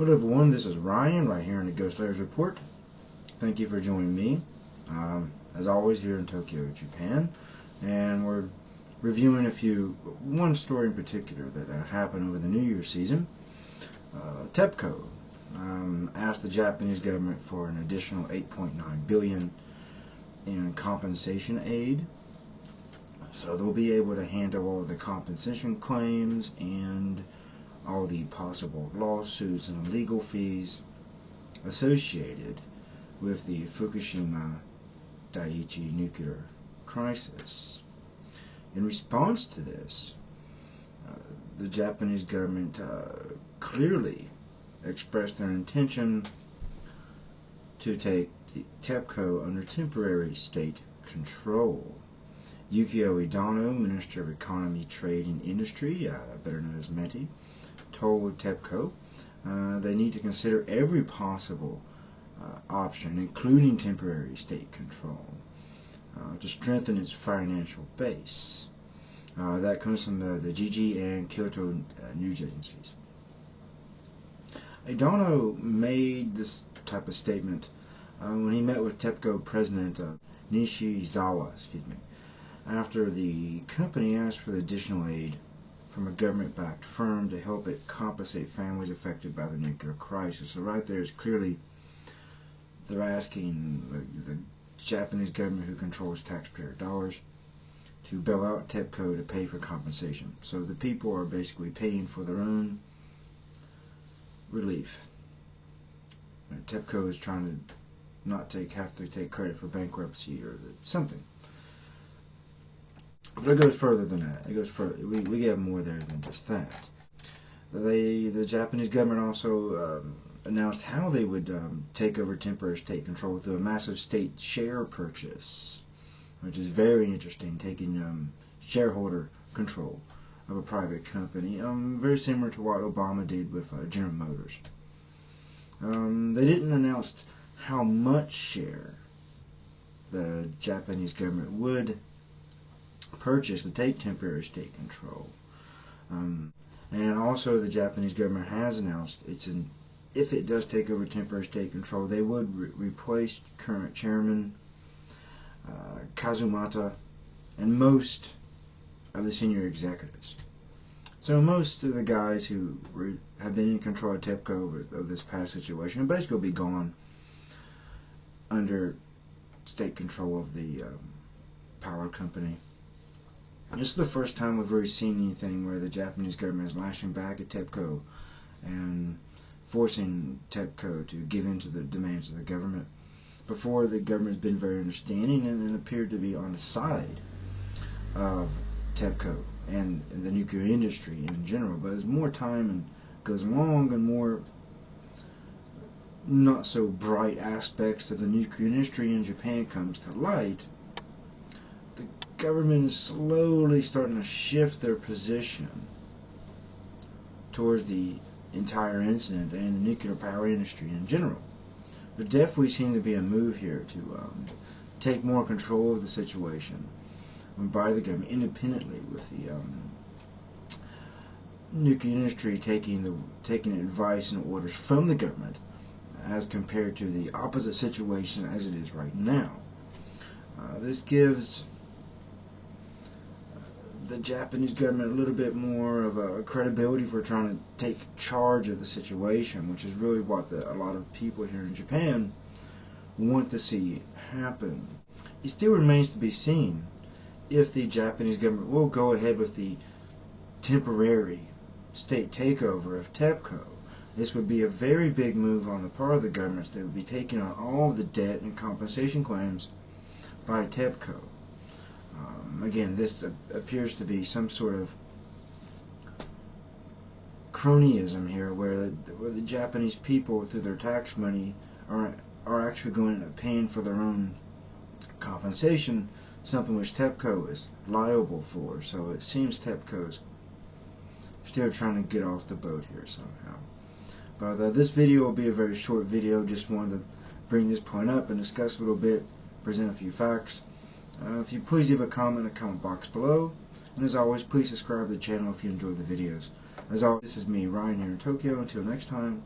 Hello everyone, this is Ryan right here in the Ghost Layers Report. Thank you for joining me, as always, here in Tokyo, Japan. And we're reviewing one story in particular that happened over the New Year's season. TEPCO asked the Japanese government for an additional 8.9 billion in compensation aid. So they'll be able to handle all the compensation claims and all the possible lawsuits and legal fees associated with the Fukushima Daiichi nuclear crisis. In response to this, the Japanese government clearly expressed their intention to take the TEPCO under temporary state control. Yukio Idano, Minister of Economy, Trade and Industry, better known as METI, told TEPCO they need to consider every possible option, including temporary state control, to strengthen its financial base. That comes from the Jiji and Kyoto news agencies. Idano made this type of statement when he met with TEPCO President Nishizawa, after the company asked for the additional aid from a government-backed firm to help it compensate families affected by the nuclear crisis. So right there is clearly they're asking the Japanese government, who controls taxpayer dollars, to bail out TEPCO to pay for compensation. So the people are basically paying for their own relief. TEPCO is trying to not have to take credit for bankruptcy or something. But it goes further than that. It goes further. We get more there than just that. The Japanese government also announced how they would take over temporary state control through a massive state share purchase, which is very interesting, taking shareholder control of a private company, very similar to what Obama did with General Motors. They didn't announce how much share the Japanese government would purchase to take temporary state control. And also the Japanese government has announced if it does take over temporary state control, they would replace current chairman Kazumata and most of the senior executives. So most of the guys who have been in control of TEPCO of this past situation will basically be gone under state control of the power company. This is the first time we've really seen anything where the Japanese government is lashing back at TEPCO and forcing TEPCO to give in to the demands of the government. Before, the government has been very understanding and appeared to be on the side of TEPCO and the nuclear industry in general. But as more time goes along and more not so bright aspects of the nuclear industry in Japan comes to light, the government is slowly starting to shift their position towards the entire incident and the nuclear power industry in general. There definitely seems to be a move here to take more control of the situation by the government independently, with the nuclear industry taking advice and orders from the government, as compared to the opposite situation as it is right now. This gives the Japanese government a little bit more of a credibility for trying to take charge of the situation, which is really what a lot of people here in Japan want to see happen. It still remains to be seen if the Japanese government will go ahead with the temporary state takeover of TEPCO. This would be a very big move on the part of the governments. They would be taking on all of the debt and compensation claims by TEPCO. Again, this appears to be some sort of cronyism here, where the Japanese people, through their tax money, are actually going to paying for their own compensation, something which TEPCO is liable for. So it seems TEPCO's still trying to get off the boat here somehow. But this video will be a very short video. Just wanted to bring this point up and discuss a little bit, present a few facts. If you please leave a comment in the comment box below, and as always, please subscribe to the channel if you enjoy the videos. As always, this is me, Ryan, here in Tokyo. Until next time,